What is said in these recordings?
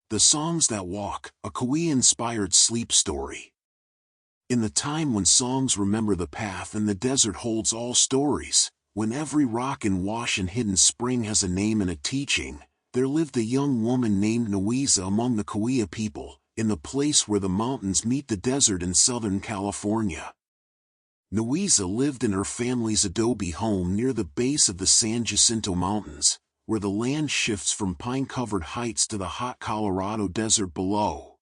The Songs That Walk, a Cahuilla-inspired sleep story. In the time when songs remember the path and the desert holds all stories, when every rock and wash and hidden spring has a name and a teaching, there lived a young woman named Louisa among the Cahuilla people, in the place where the mountains meet the desert in Southern California. Louisa lived in her family's adobe home near the base of the San Jacinto Mountains, where the land shifts from pine-covered heights to the hot Colorado desert below.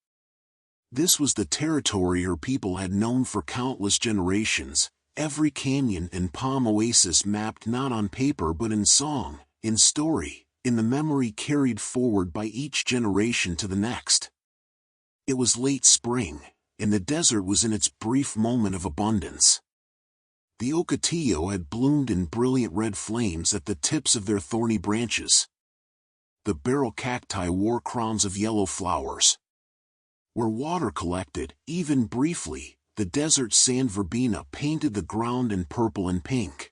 This was the territory her people had known for countless generations, every canyon and palm oasis mapped not on paper but in song, in story, in the memory carried forward by each generation to the next. It was late spring, and the desert was in its brief moment of abundance. The ocotillo had bloomed in brilliant red flames at the tips of their thorny branches. The barrel cacti wore crowns of yellow flowers. Where water collected, even briefly, the desert sand verbena painted the ground in purple and pink.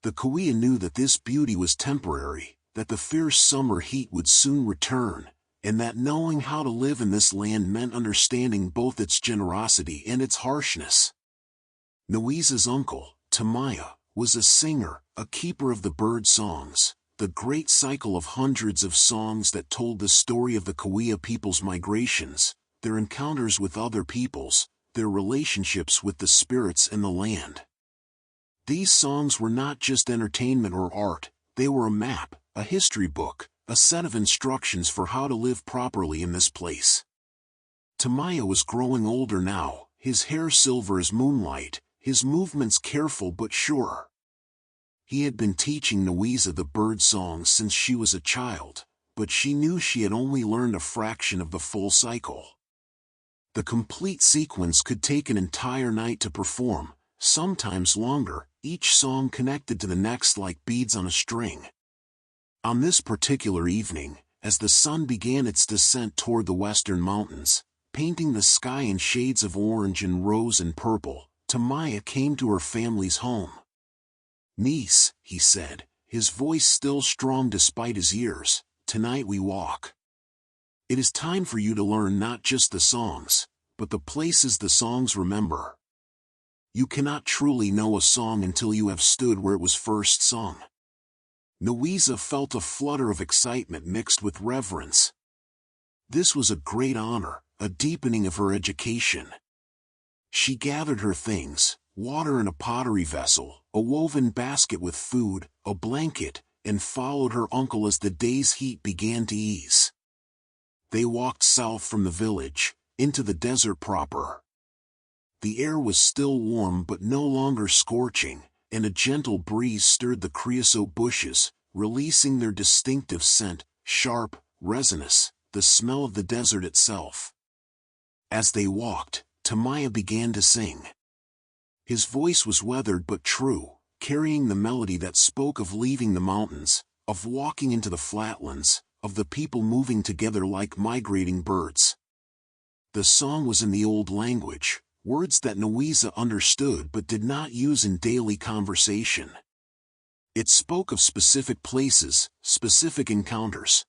The Cahuilla knew that this beauty was temporary, that the fierce summer heat would soon return, and that knowing how to live in this land meant understanding both its generosity and its harshness. Louisa's uncle, Tamaya, was a singer, a keeper of the bird songs, the great cycle of hundreds of songs that told the story of the Cahuilla people's migrations, their encounters with other peoples, their relationships with the spirits and the land. These songs were not just entertainment or art, they were a map, a history book, a set of instructions for how to live properly in this place. Tamaya was growing older now, his hair silver as moonlight, his movements careful but sure. He had been teaching Louisa the bird songs since she was a child, but she knew she had only learned a fraction of the full cycle. The complete sequence could take an entire night to perform, sometimes longer, each song connected to the next like beads on a string. On this particular evening, as the sun began its descent toward the western mountains, painting the sky in shades of orange and rose and purple, Tamaya came to her family's home. "Niece," he said, his voice still strong despite his years, "tonight we walk. It is time for you to learn not just the songs, but the places the songs remember. You cannot truly know a song until you have stood where it was first sung." Louisa felt a flutter of excitement mixed with reverence. This was a great honor, a deepening of her education. She gathered her things, water in a pottery vessel, a woven basket with food, a blanket, and followed her uncle as the day's heat began to ease. They walked south from the village, into the desert proper. The air was still warm but no longer scorching, and a gentle breeze stirred the creosote bushes, releasing their distinctive scent, sharp, resinous, the smell of the desert itself. As they walked, Tamaya began to sing. His voice was weathered but true, carrying the melody that spoke of leaving the mountains, of walking into the flatlands, of the people moving together like migrating birds. The song was in the old language, words that Louisa understood but did not use in daily conversation. It spoke of specific places, specific encounters.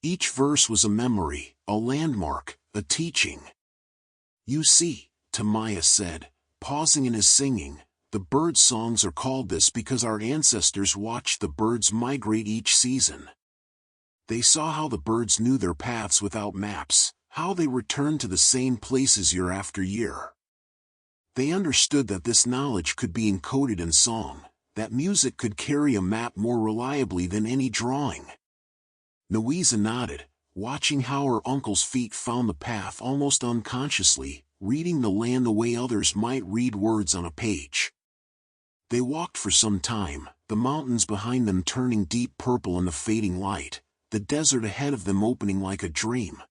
Each verse was a memory, a landmark, a teaching. "You see," Tamaya said, pausing in his singing, "the bird songs are called this because our ancestors watched the birds migrate each season. They saw how the birds knew their paths without maps, how they returned to the same places year after year. They understood that this knowledge could be encoded in song, that music could carry a map more reliably than any drawing." Louisa nodded, watching how her uncle's feet found the path almost unconsciously, reading the land the way others might read words on a page. They walked for some time, the mountains behind them turning deep purple in the fading light, the desert ahead of them opening like a dream.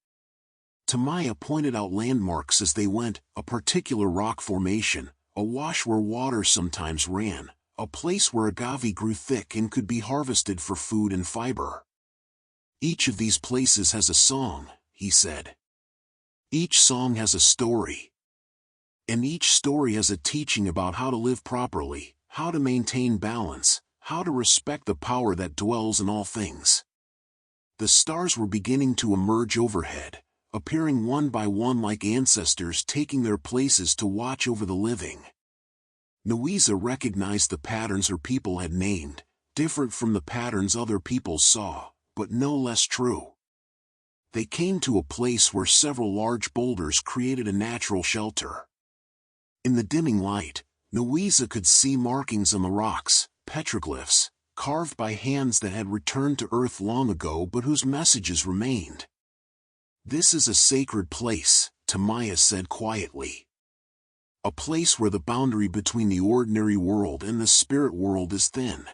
Tamaya pointed out landmarks as they went, a particular rock formation, a wash where water sometimes ran, a place where agave grew thick and could be harvested for food and fiber. "Each of these places has a song," he said. "Each song has a story. And each story has a teaching about how to live properly, how to maintain balance, how to respect the power that dwells in all things. The stars were beginning to emerge overhead, appearing one by one like ancestors taking their places to watch over the living. Louisa recognized the patterns her people had named, different from the patterns other people saw, but no less true. They came to a place where several large boulders created a natural shelter. In the dimming light, Louisa could see markings on the rocks, petroglyphs, carved by hands that had returned to Earth long ago but whose messages remained. "This is a sacred place," Tamaya said quietly. "A place where the boundary between the ordinary world and the spirit world is thin.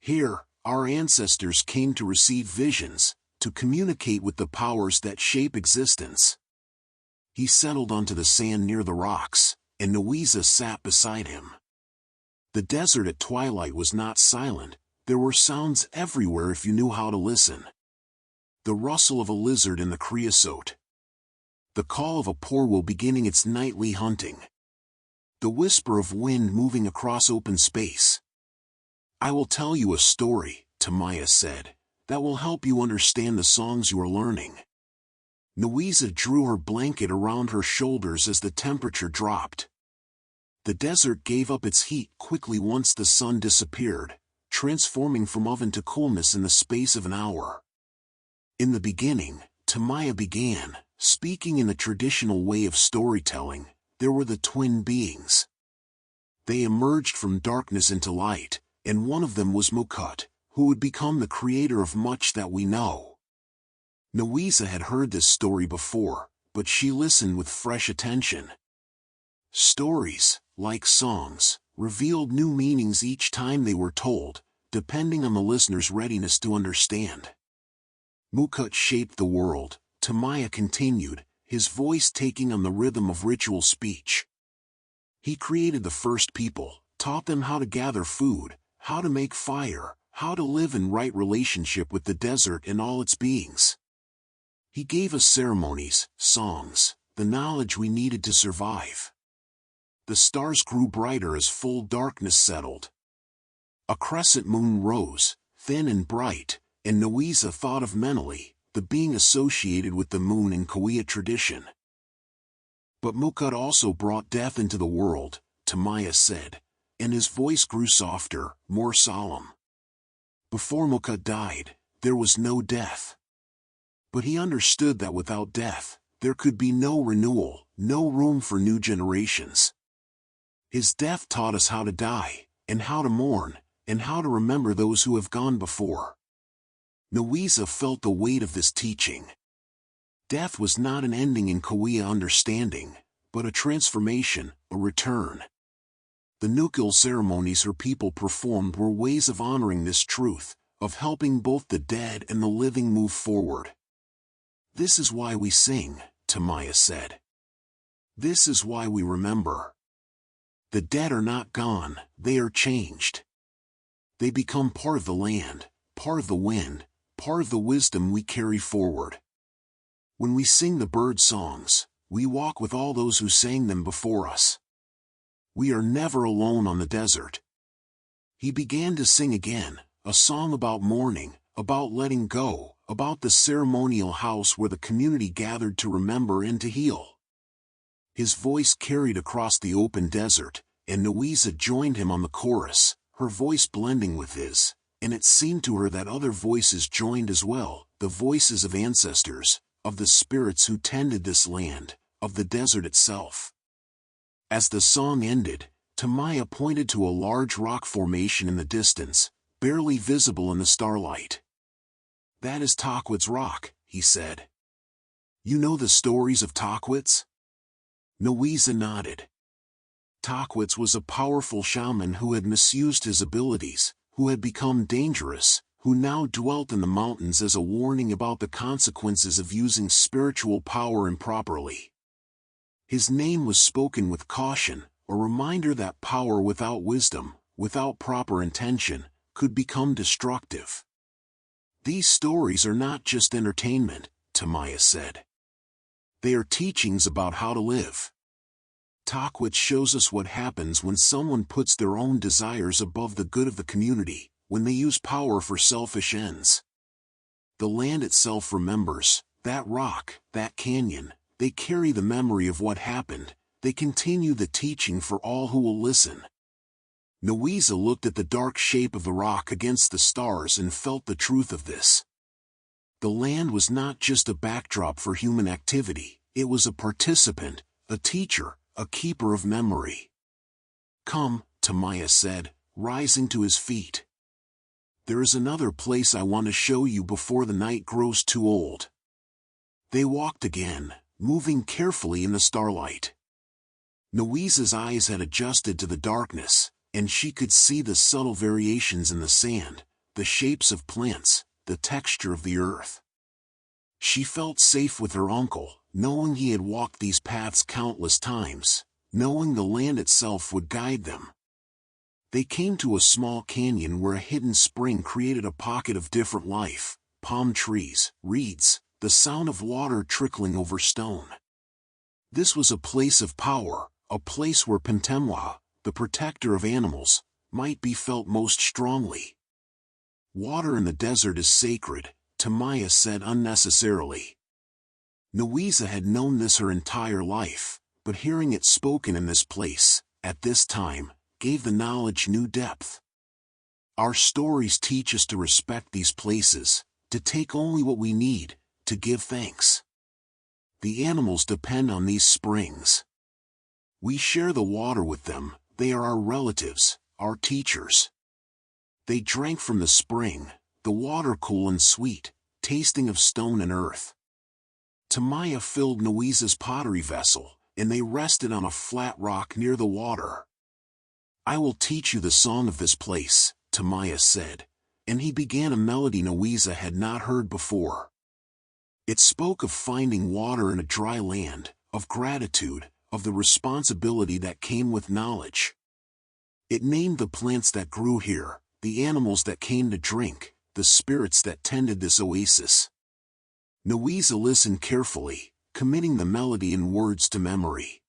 Here, our ancestors came to receive visions, to communicate with the powers that shape existence." He settled onto the sand near the rocks, and Louisa sat beside him. The desert at twilight was not silent. There were sounds everywhere if you knew how to listen. The rustle of a lizard in the creosote. The call of a porwheel beginning its nightly hunting. The whisper of wind moving across open space. "I will tell you a story," Tamaya said, "that will help you understand the songs you are learning." Louisa drew her blanket around her shoulders as the temperature dropped. The desert gave up its heat quickly once the sun disappeared, transforming from oven to coolness in the space of an hour. "In the beginning," Tamaya began, speaking in the traditional way of storytelling, "there were the twin beings. They emerged from darkness into light, and one of them was Mukut, who would become the creator of much that we know." Louisa had heard this story before, but she listened with fresh attention. Stories, like songs, revealed new meanings each time they were told, depending on the listener's readiness to understand. "Mukut shaped the world," Tamaya continued, his voice taking on the rhythm of ritual speech. "He created the first people, taught them how to gather food, how to make fire, how to live in right relationship with the desert and all its beings. He gave us ceremonies, songs, the knowledge we needed to survive." The stars grew brighter as full darkness settled. A crescent moon rose, thin and bright, and Louisa thought of Meneli, the being associated with the moon in Cahuilla tradition. "But Mukut also brought death into the world," Tamaya said, and his voice grew softer, more solemn. "Before Mukut died, there was no death. But he understood that without death, there could be no renewal, no room for new generations. His death taught us how to die, and how to mourn, and how to remember those who have gone before." Louisa felt the weight of this teaching. Death was not an ending in Cahuilla understanding, but a transformation, a return. The nuptial ceremonies her people performed were ways of honoring this truth, of helping both the dead and the living move forward. "This is why we sing," Tamaya said. "This is why we remember. The dead are not gone, they are changed. They become part of the land, part of the wind, part of the wisdom we carry forward. When we sing the bird songs, we walk with all those who sang them before us. We are never alone on the desert." He began to sing again, a song about mourning, about letting go, about the ceremonial house where the community gathered to remember and to heal. His voice carried across the open desert, and Louisa joined him on the chorus, her voice blending with his, and it seemed to her that other voices joined as well, the voices of ancestors, of the spirits who tended this land, of the desert itself. As the song ended, Tamaya pointed to a large rock formation in the distance, barely visible in the starlight. "That is Taquit's rock," he said. "You know the stories of Taquit's?" Louisa nodded. Taquit's was a powerful shaman who had misused his abilities, who had become dangerous, who now dwelt in the mountains as a warning about the consequences of using spiritual power improperly. His name was spoken with caution, a reminder that power without wisdom, without proper intention, could become destructive. "These stories are not just entertainment," Tamaya said. "They are teachings about how to live. Taquit shows us what happens when someone puts their own desires above the good of the community, when they use power for selfish ends. The land itself remembers, that rock, that canyon, they carry the memory of what happened, they continue the teaching for all who will listen. Louisa looked at the dark shape of the rock against the stars and felt the truth of this. The land was not just a backdrop for human activity, it was a participant, a teacher, a keeper of memory. "Come," Tamaya said, rising to his feet. "There is another place I want to show you before the night grows too old." They walked again, moving carefully in the starlight. Louisa's eyes had adjusted to the darkness, and she could see the subtle variations in the sand, the shapes of plants, the texture of the earth. She felt safe with her uncle, knowing he had walked these paths countless times, knowing the land itself would guide them. They came to a small canyon where a hidden spring created a pocket of different life, palm trees, reeds, the sound of water trickling over stone. This was a place of power, a place where Pentemwa, the protector of animals, might be felt most strongly. "Water in the desert is sacred," Tamaya said unnecessarily. Louisa had known this her entire life, but hearing it spoken in this place, at this time, gave the knowledge new depth. Our stories teach us to respect these places, to take only what we need, to give thanks. The animals depend on these springs. We share the water with them, they are our relatives, our teachers. They drank from the spring, the water cool and sweet, tasting of stone and earth. Tamaya filled Louisa's pottery vessel, and they rested on a flat rock near the water. "I will teach you the song of this place," Tamaya said, and he began a melody Louisa had not heard before. It spoke of finding water in a dry land, of gratitude, of the responsibility that came with knowledge. It named the plants that grew here, the animals that came to drink, the spirits that tended this oasis. Louisa listened carefully, committing the melody and words to memory.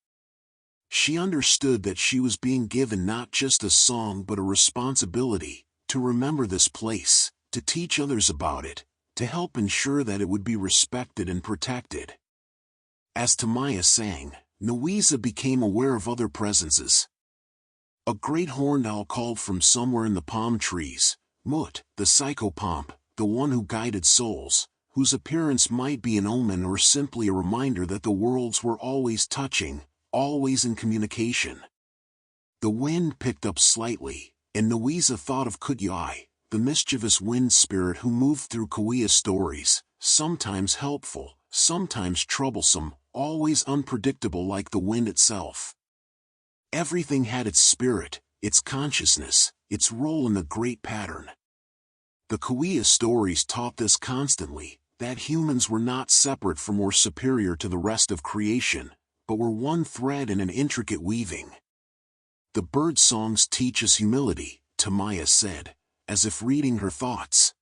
She understood that she was being given not just a song but a responsibility, to remember this place, to teach others about it, to help ensure that it would be respected and protected. As Tamaya sang, Louisa became aware of other presences. A great horned owl called from somewhere in the palm trees, Mut, the psychopomp, the one who guided souls, whose appearance might be an omen or simply a reminder that the worlds were always touching, always in communication. The wind picked up slightly, and Louisa thought of Cahuilla, the mischievous wind spirit who moved through Cahuilla stories, sometimes helpful, sometimes troublesome, always unpredictable like the wind itself. Everything had its spirit, its consciousness, its role in the great pattern. The Cahuilla stories taught this constantly, that humans were not separate from or superior to the rest of creation, but were one thread in an intricate weaving. "The bird songs teach us humility," Tamaya said, as if reading her thoughts.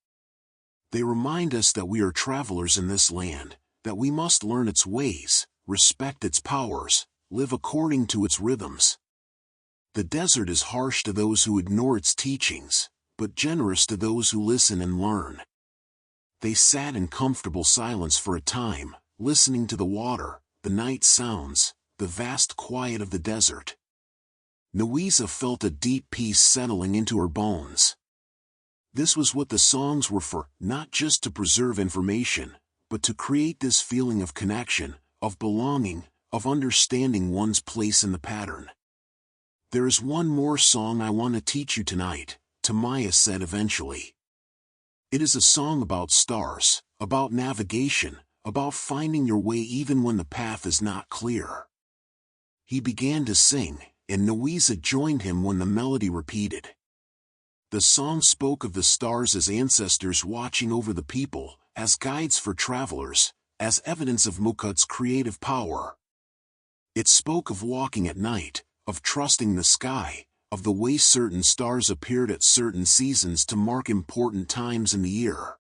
"They remind us that we are travelers in this land, that we must learn its ways, respect its powers, live according to its rhythms. The desert is harsh to those who ignore its teachings, but generous to those who listen and learn." They sat in comfortable silence for a time, listening to the water, the night sounds, the vast quiet of the desert. Louisa felt a deep peace settling into her bones. This was what the songs were for, not just to preserve information, but to create this feeling of connection, of belonging, of understanding one's place in the pattern. "There is one more song I want to teach you tonight," Tamaya said eventually. "It is a song about stars, about navigation, about finding your way even when the path is not clear." He began to sing, and Louisa joined him when the melody repeated. The song spoke of the stars as ancestors watching over the people, as guides for travelers, as evidence of Mukut's creative power. It spoke of walking at night, of trusting the sky, of the way certain stars appeared at certain seasons to mark important times in the year.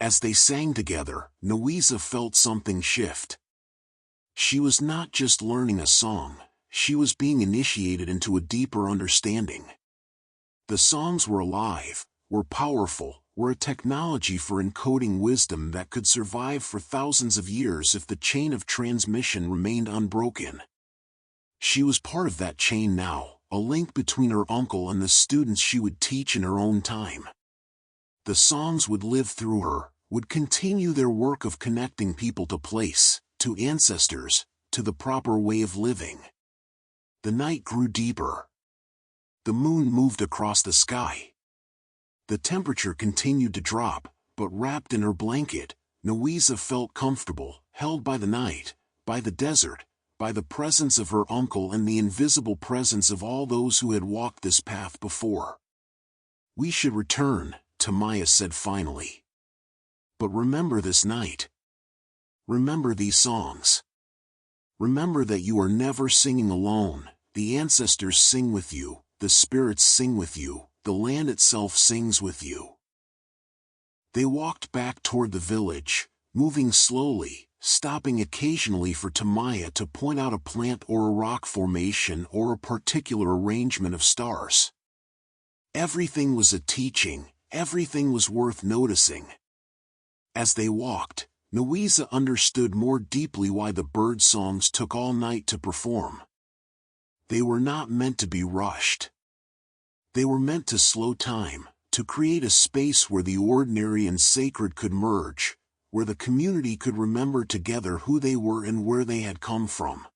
As they sang together, Louisa felt something shift. She was not just learning a song, she was being initiated into a deeper understanding. The songs were alive, were powerful, were a technology for encoding wisdom that could survive for thousands of years if the chain of transmission remained unbroken. She was part of that chain now, a link between her uncle and the students she would teach in her own time. The songs would live through her, would continue their work of connecting people to place, to ancestors, to the proper way of living. The night grew deeper. The moon moved across the sky. The temperature continued to drop, but wrapped in her blanket, Louisa felt comfortable, held by the night, by the desert, by the presence of her uncle and the invisible presence of all those who had walked this path before. "We should return," Tamaya said finally. "But remember this night. Remember these songs. Remember that you are never singing alone. The ancestors sing with you, the spirits sing with you, the land itself sings with you." They walked back toward the village, moving slowly, stopping occasionally for Tamaya to point out a plant or a rock formation or a particular arrangement of stars. Everything was a teaching, everything was worth noticing. As they walked, Louisa understood more deeply why the bird songs took all night to perform. They were not meant to be rushed. They were meant to slow time, to create a space where the ordinary and sacred could merge, where the community could remember together who they were and where they had come from.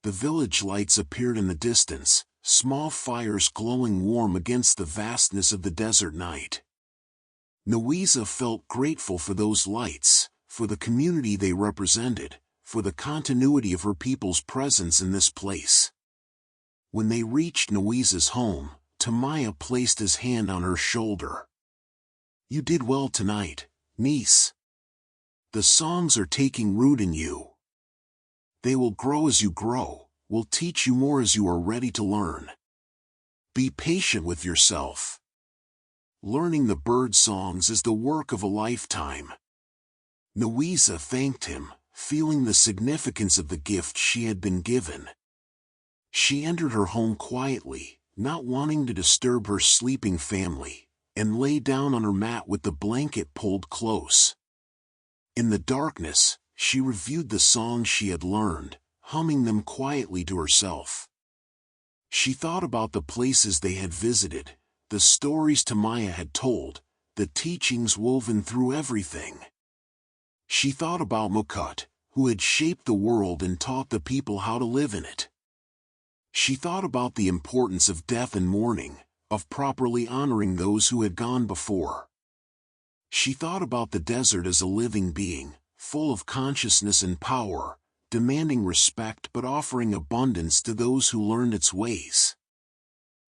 The village lights appeared in the distance, small fires glowing warm against the vastness of the desert night. Louisa felt grateful for those lights, for the community they represented, for the continuity of her people's presence in this place. When they reached Louisa's home, Tamaya placed his hand on her shoulder. "You did well tonight, niece. The songs are taking root in you. They will grow as you grow, will teach you more as you are ready to learn. Be patient with yourself. Learning the bird songs is the work of a lifetime." Louisa thanked him, feeling the significance of the gift she had been given. She entered her home quietly, not wanting to disturb her sleeping family, and lay down on her mat with the blanket pulled close. In the darkness, she reviewed the songs she had learned, humming them quietly to herself. She thought about the places they had visited, the stories Tamaya had told, the teachings woven through everything. She thought about Mukut, who had shaped the world and taught the people how to live in it. She thought about the importance of death and mourning, of properly honoring those who had gone before. She thought about the desert as a living being, full of consciousness and power, demanding respect but offering abundance to those who learned its ways.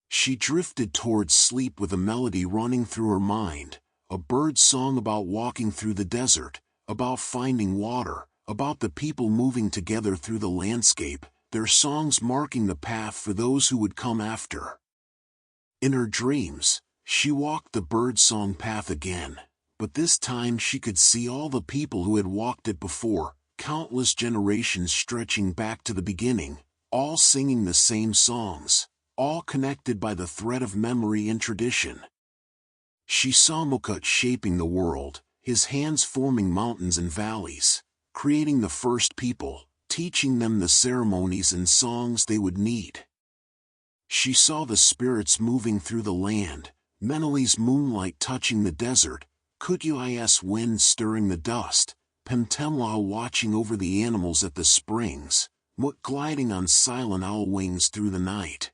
She drifted towards sleep with a melody running through her mind, a bird song about walking through the desert, about finding water, about the people moving together through the landscape, their songs marking the path for those who would come after. In her dreams, she walked the bird song path again, but this time she could see all the people who had walked it before, countless generations stretching back to the beginning, all singing the same songs, all connected by the thread of memory and tradition. She saw Mukut shaping the world, his hands forming mountains and valleys, creating the first people, teaching them the ceremonies and songs they would need. She saw the spirits moving through the land, Meneli's moonlight touching the desert, Cahuilla's wind stirring the dust, Pentemla watching over the animals at the springs, Mut gliding on silent owl wings through the night.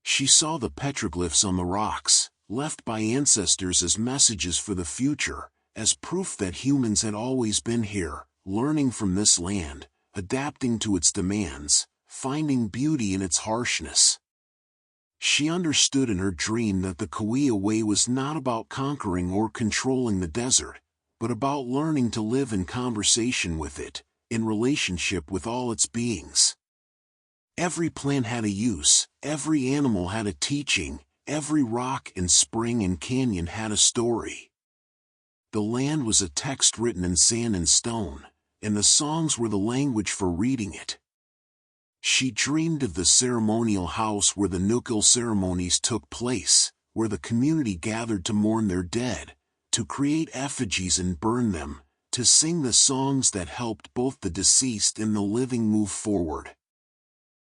She saw the petroglyphs on the rocks, left by ancestors as messages for the future, as proof that humans had always been here, learning from this land, adapting to its demands, finding beauty in its harshness. She understood in her dream that the Cahuilla way was not about conquering or controlling the desert, but about learning to live in conversation with it, in relationship with all its beings. Every plant had a use, every animal had a teaching, every rock and spring and canyon had a story. The land was a text written in sand and stone, and the songs were the language for reading it. She dreamed of the ceremonial house where the nukul ceremonies took place, where the community gathered to mourn their dead, to create effigies and burn them, to sing the songs that helped both the deceased and the living move forward.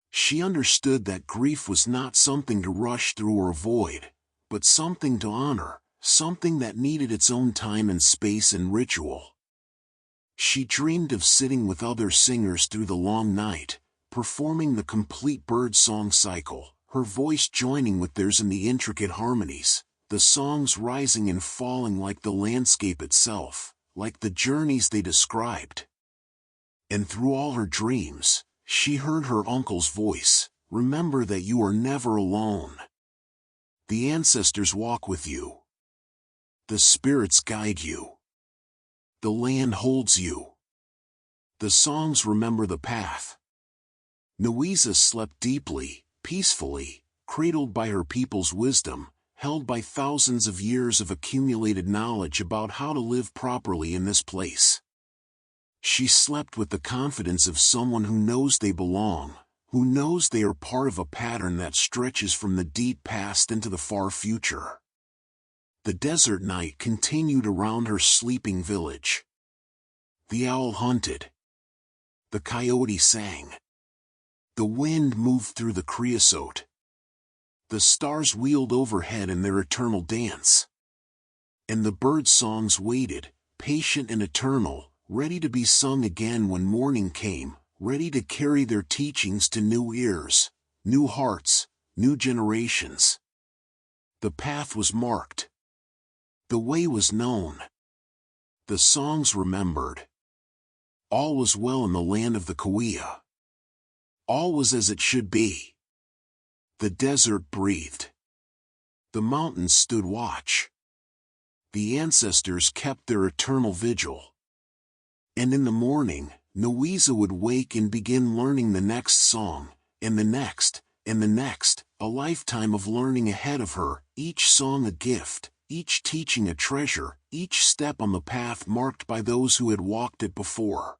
She understood that grief was not something to rush through or avoid, but something to honor, something that needed its own time and space and ritual. She dreamed of sitting with other singers through the long night, performing the complete bird-song cycle, her voice joining with theirs in the intricate harmonies, the songs rising and falling like the landscape itself, like the journeys they described. And through all her dreams, she heard her uncle's voice, "Remember that you are never alone. The ancestors walk with you. The spirits guide you. The land holds you. The songs remember the path." Louisa slept deeply, peacefully, cradled by her people's wisdom, held by thousands of years of accumulated knowledge about how to live properly in this place. She slept with the confidence of someone who knows they belong, who knows they are part of a pattern that stretches from the deep past into the far future. The desert night continued around her sleeping village. The owl hunted. The coyote sang. The wind moved through the creosote. The stars wheeled overhead in their eternal dance. And the bird songs waited, patient and eternal, ready to be sung again when morning came, ready to carry their teachings to new ears, new hearts, new generations. The path was marked. The way was known. The songs remembered. All was well in the land of the Cahuilla. All was as it should be. The desert breathed. The mountains stood watch. The ancestors kept their eternal vigil. And in the morning, Louisa would wake and begin learning the next song, and the next, and the next, a lifetime of learning ahead of her, each song a gift, each teaching a treasure, each step on the path marked by those who had walked it before.